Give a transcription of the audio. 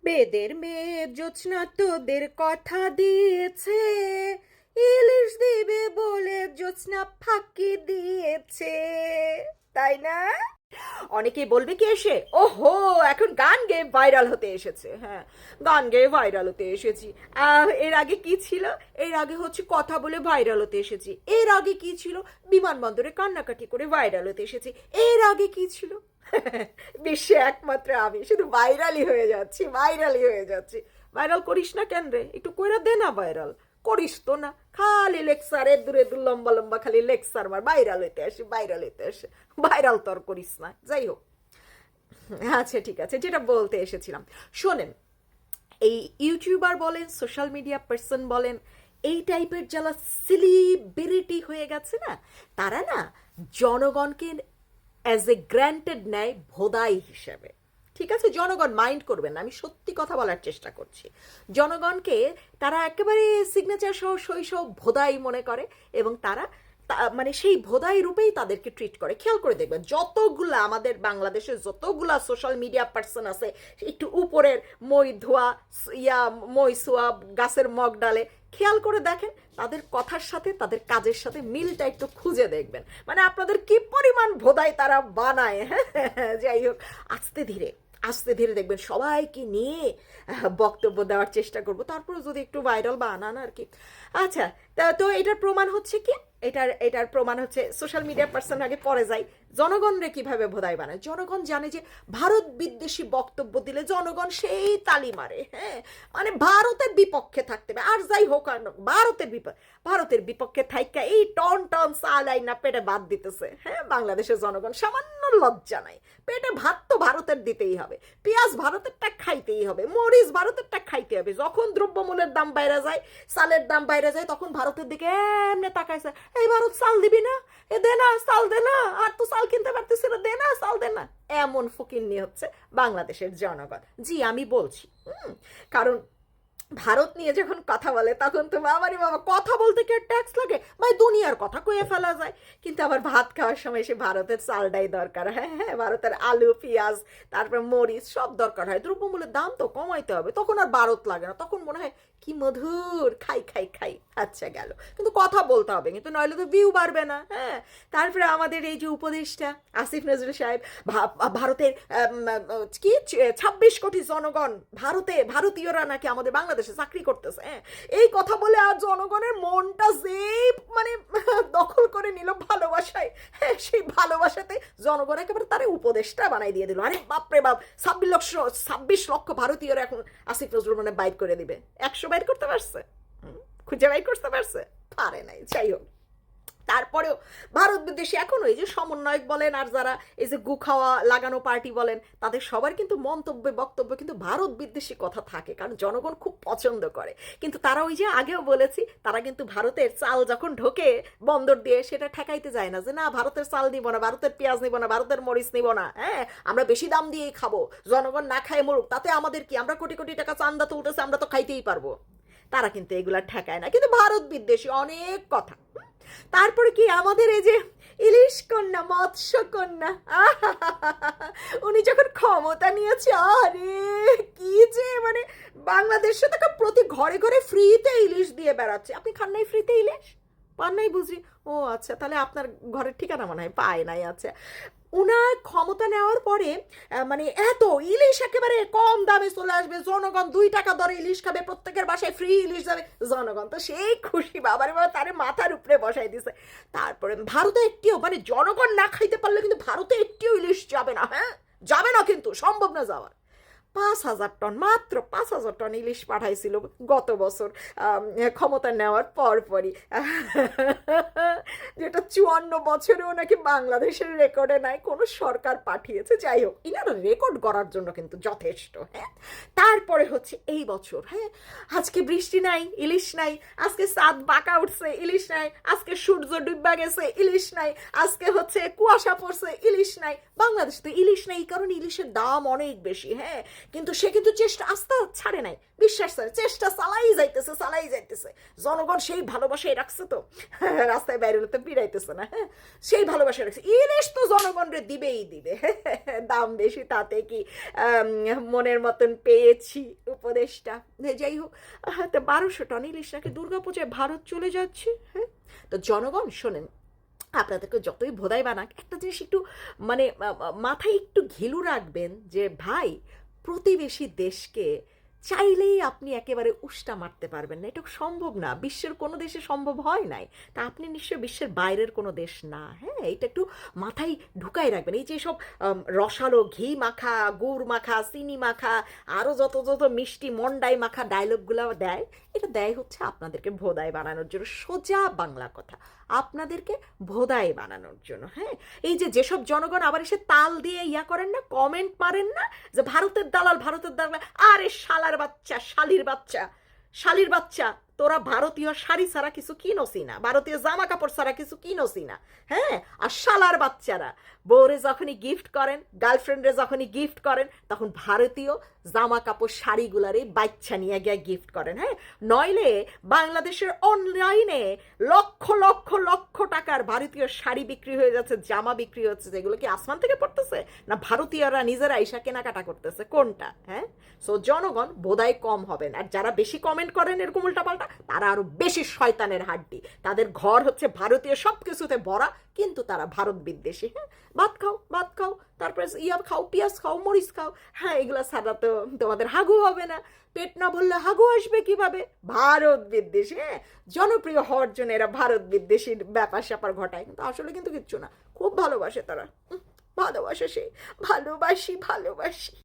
বেদের মেয়ে জোছনা তোদের কথা দিয়েছে, ইলিশ দিবে বলে জোছনা ফাঁকি দিয়েছে, তাই না? অনেকেই বলবে কি এসে, ওহো এখন গান গেয়ে ভাইরাল হতে এসেছে। হ্যাঁ, গান গেয়ে ভাইরাল হতে এসেছি। এর আগে কি ছিল? এর আগে হচ্ছে কথা বলে ভাইরাল হতে এসেছি। এর আগে কি ছিল? বিমানবন্দরে কান্নাকাটি করে ভাইরাল হতে এসেছি। এর আগে কি ছিল? বিশ্বে একমাত্র আমি, শুধু ভাইরালই হয়ে যাচ্ছি, ভাইরালই হয়ে যাচ্ছি। ভাইরাল করিস না কেন রে? একটু কইরা দে না ভাইরাল। করিস তো না, খালি লেকচার, এদুর এদুর লম্বা লম্বা খালি লেকচার মার, ভাইরাল হইতে আসে, ভাইরাল হইতে আসে। ভাইরাল তো আর করিস না। যাই হোক, আচ্ছা ঠিক আছে, যেটা বলতে এসেছিলাম শোনেন, এই ইউটিউবার বলেন, সোশ্যাল মিডিয়া পার্সন বলেন, এই টাইপের যারা সেলিব্রিটি হয়ে গেছে না, তারা না জনগণকে অ্যাজ এ গ্র্যান্টেড নেয় ভোদাই হিসেবে। ঠিক আছে, জনগণ মাইন্ড করবেন না, আমি সত্যি কথা বলার চেষ্টা করছি। জনগণকে তারা একেবারে সিগনেচার সহ সই সহ ভোদাই মনে করে, এবং তারা মানে সেই ভোদাই রূপেই তাদেরকে ট্রিট করে। খেয়াল করে দেখবেন, যতগুলা আমাদের বাংলাদেশে যতগুলা সোশ্যাল মিডিয়া পার্সন আছে, একটু উপরের মই ধোয়া মই সোয়া গাছের মগ ডালে, খেয়াল করে দেখেন তাদের কথার সাথে তাদের কাজের সাথে মিলটা একটু খুঁজে দেখবেন। মানে আপনাদের কি পরিমাণ ভোদাই তারা বানায়। হ্যাঁ, যাই হোক, আস্তে ধীরে আস্তে ধীরে দেখবেন সবাইকে নিয়ে বক্তব্য দেওয়ার চেষ্টা করব, তারপরে যদি একটু ভাইরাল বানান আর কি। আচ্ছা, তো এটার প্রমাণ হচ্ছে কি? এটার প্রমাণ হচ্ছে সোশ্যাল মিডিয়া পার্সন আগে পরে যাই, জনগণরে কিভাবে ভোদাই বানায়। জনগণ জানে যে ভারত বিদ্বেষী বক্তব্য দিলে জনগণ সেই তালি মারে। হ্যাঁ, মানে ভারতের বিপক্ষে থাকতে হবে, আর যাই হোক আর ভারতের বিপক্ষে থাইকা এই টন টন চালাই না পেটে ভাত দিতেছে। হ্যাঁ, বাংলাদেশের জনগণ সামান্য লজ্জা নাই, পেটে ভাত তো ভারতের দিতেই হবে, পেঁয়াজ ভারতেরটা খাইতেই হবে, মরিচ ভারতেরটা খাইতে হবে। যখন দ্রব্যমূল্যের দাম বাইরে যায়, চালের দাম বাইরে যায়, তখন ভারতের দিকে এমনি তাকাইছে, এই ভারত চাল দিবি না, এ দে না চাল, দে না, আর তো চাল কিনতে পারতেছি না, দে না চাল, দে না। এমন ফকিন্নি হচ্ছে বাংলাদেশের জনগণ। জি আমি বলছি, কারণ ভারত নিয়ে যখন কথা বলে তখন তো বাবারে বাবা, কথা বলতে কি আর ট্যাক্স লাগে ভাই, দুনিয়ার কথা কয়ে ফেলা যায়। কিন্তু আবার ভাত খাওয়ার সময় সে ভারতের চালটাই দরকার। হ্যাঁ হ্যাঁ, ভারতের আলু পেঁয়াজ তারপর মরিচ সব দরকার হয়, দ্রব্যমূল্যের দাম তো কমাইতে হবে, তখন আর ভারত লাগে না, তখন মনে হয় কি মধুর, খাই খাই খাই। আচ্ছা গেল, কিন্তু কথা বলতে হবে, কিন্তু নইলে তো ভিউ বাড়বে না। হ্যাঁ, তারপরে আমাদের এই যে উপদেষ্টা আসিফ নজরুল সাহেব, ভারতের কি 26 কোটি জনগণ, ভারতীয়রা নাকি আমাদের বাংলাদেশে চাকরি করতেছে। হ্যাঁ, এই কথা বলে আর জনগণের মনটা যে মানে দখল করে নিল ভালোবাসায়। হ্যাঁ, সেই ভালোবাসাতে জনগণ একেবারে তারে উপদেষ্টা বানাই দিয়ে দিল। আরে বাপরে বাপ, 26 লক্ষ ভারতীয়রা এখন আসিফ নজরুল মানে বাইর করে দিবে। 100 বাইর করতে পারছে? খুঁজে বাইর করতে পারছে? পারে নাই। যাই হোক, তারপরেও ভারত বিদেশে এখনো এই যে সমন্বয়ক বলেন, আর যারা এই যে গু খাওয়া লাগানো পার্টি বলেন, তাদের সবার কিন্তু মন্তব্যে বক্তব্য কিন্তু ভারত বিদ্বেষী কথা থাকে, কারণ জনগণ খুব পছন্দ করে। কিন্তু তারা ওই যে আগেও বলেছি, তারা কিন্তু ভারতের চাল যখন ঢোকে বন্দর দিয়ে, সেটা ঠেকাইতে যায় না, যে না ভারতের চাল নিব না, ভারতের পেঁয়াজ নিব না, ভারতের মরিচ নিব না। হ্যাঁ, আমরা বেশি দাম দিয়েই খাবো, জনগণ না খায় মরুক, তাতে আমাদের কি, আমরা কোটি কোটি টাকা চান্দা তুলতেছে, আমরা তো খাইতেই পারবো। তারা কিন্তু এগুলা ঠেকায় না, কিন্তু ভারত বিদ্বেষী অনেক কথা। তারপরে কি আমাদের এই যে ইলিশ কন্যা, মৎস্য কন্যা, উনি যখন ক্ষমতা নিয়েছে, আরে কি যে মানে বাংলাদেশে তাকে প্রতি ঘরে ঘরে ফ্রিতে ইলিশ দিয়ে বেড়াচ্ছে। আপনি খান নাই ফ্রিতে ইলিশ? পান নাই বুঝি? ও আচ্ছা, তাহলে আপনার ঘরের ঠিকানা মনে হয় পায় নাই। আচ্ছা, উনার ক্ষমতা নেওয়ার পরে মানে এত ইলিশ একেবারে কম দামে চলে আসবে, জনগণ 2 টাকা দরে ইলিশ খাবে, প্রত্যেকের বাসায় ফ্রি ইলিশ যাবে, জনগণ তো সেই খুশি, বাবারে বাবা, তারে মাথার উপরে বসাই দিছে। তারপরে ভারতে একটিও মানে জনগণ না খাইতে পারলে কিন্তু ভারতে একটিও ইলিশ যাবে না। হ্যাঁ, যাবে না, কিন্তু সম্ভব না যাওয়ার। 5,000 টন, মাত্র 5,000 টন ইলিশ পাঠাইছিল গত বছর ক্ষমতা নেওয়ার পরপরই, যেটা 54 বছরেও নাকি বাংলাদেশের রেকর্ডে নাই, কোনো সরকার পাঠিয়েছে। যাই হোক, ইনারা রেকর্ড করার জন্য কিন্তু যথেষ্ট। হ্যাঁ, তারপরে হচ্ছে এই বছর, হ্যাঁ, আজকে বৃষ্টি নাই, ইলিশ নাই, আজকে চাঁদ বাঁকা উঠছে, ইলিশ নাই, আজকে সূর্য ডুববা গেছে, ইলিশ নাই, আজকে হচ্ছে কুয়াশা পড়ছে, ইলিশ নাই। বাংলাদেশে তো ইলিশ নাই, কারণ ইলিশের দাম অনেক বেশি। হ্যাঁ, কিন্তু সে কিন্তু চেষ্টা আস্থা ছাড়ে নাই, বিশ্বাস ছাড়ে, চেষ্টা চালাই যাইতেছে। জনগণ সেই ভালোবাসায় রাখছে, তো রাস্তায় বাইরে হতে পিড়াইতেছে না। হ্যাঁ, সেই ভালোবাসায় রাখছে, ইলিশ তো জনগণরে দিবেই দিবে। দাম বেশি তাতে কি, মনের মতন পেয়ে পেয়েছি উপদেশটা। যাই হোক, তো 1200 টন ইলিশ নাকি দুর্গাপূজায় ভারত চলে যাচ্ছে। হ্যাঁ, তো জনগণ শোনেন, আপনাদেরকে যতই ভোদাই বানাক, একটা জিনিস একটু মানে মাথায় একটু ঘিলু রাখবেন যে ভাই, প্রতিবেশী দেশকে চাইলেই আপনি একেবারে উষ্টা মারতে পারবেন না, এটা সম্ভব না, বিশ্বের কোনো দেশে সম্ভব হয় নাই। তা আপনি নিশ্চয়ই বিশ্বের বাইরের কোনো দেশ না। হ্যাঁ, এটা একটু মাথায় ঢুকাই রাখবেন। এই যে সব রসালো ঘি মাখা, গুড় মাখা, চিনি মাখা, আরও যত যত মিষ্টি মন্ডাই মাখা ডায়লগগুলো দেয়, এটা দেয় হচ্ছে আপনাদেরকে ভোদাই বানানোর জন্য। সোজা বাংলা কথা, আপনাদেরকে ভোদাই বানানোর জন্য। হ্যাঁ, এই যে যেসব জনগণ আবার এসে তাল দিয়ে ইয়া করেন না, কমেন্ট মারেন না যে ভারতের দালাল, ভারতের দালাল, আরে শালার বাচ্চা, শালির বাচ্চা, শালির বাচ্চা, তোরা ভারতীয় শাড়ি ছাড়া কিছু কিনোসি না, ভারতীয় জামা কাপড় ছাড়া কিছু কিনোসি না। হ্যাঁ, আর শালার বাচ্চারা বউরে যখনই গিফট করেন, গার্লফ্রেন্ডে যখনই গিফট করেন, তখন ভারতীয় জামা কাপড় শাড়িগুলারই বাচ্চা নিয়ে গিয়ে গিফট করেন। হ্যাঁ, নইলে বাংলাদেশের অনলাইনে লক্ষ লক্ষ লক্ষ টাকার ভারতীয় শাড়ি বিক্রি হয়ে যাচ্ছে, জামা বিক্রি হচ্ছে, যেগুলো কি আসমান থেকে পড়তেছে না ভারতীয়রা নিজেরা এসা কেনাকাটা করতেছে, কোনটা? হ্যাঁ, সো জনগণ বোধাই কম হবেন। আর যারা বেশি কমেন্ট করেন এরকম উল্টাপাল্টা, তারা আরো বেশি শয়তানের হাড্ডি। তাদের ঘর হচ্ছে ভারতীয় সব কিছুতে ভরা, কিন্তু তারা ভারত বিদ্বেষী। হ্যাঁ, ভাত খাও, ভাত খাও, তারপরে ইয়া খাও, পেঁয়াজ খাও, মরিচ খাও। হ্যাঁ, এগুলো ছাড়া তো তোমাদের হাগু হবে না। পেট না ভরলে হাগু আসবে কিভাবে? ভারত বিদ্বেষী। হ্যাঁ, জনপ্রিয় হওয়ার জন্য এরা ভারত বিদ্বেষীর ব্যাপার স্যাপার ঘটায়, কিন্তু আসলে কিন্তু কিচ্ছু না, খুব ভালোবাসে তারা। ভালোবাসে, সে ভালোবাসি, ভালোবাসি।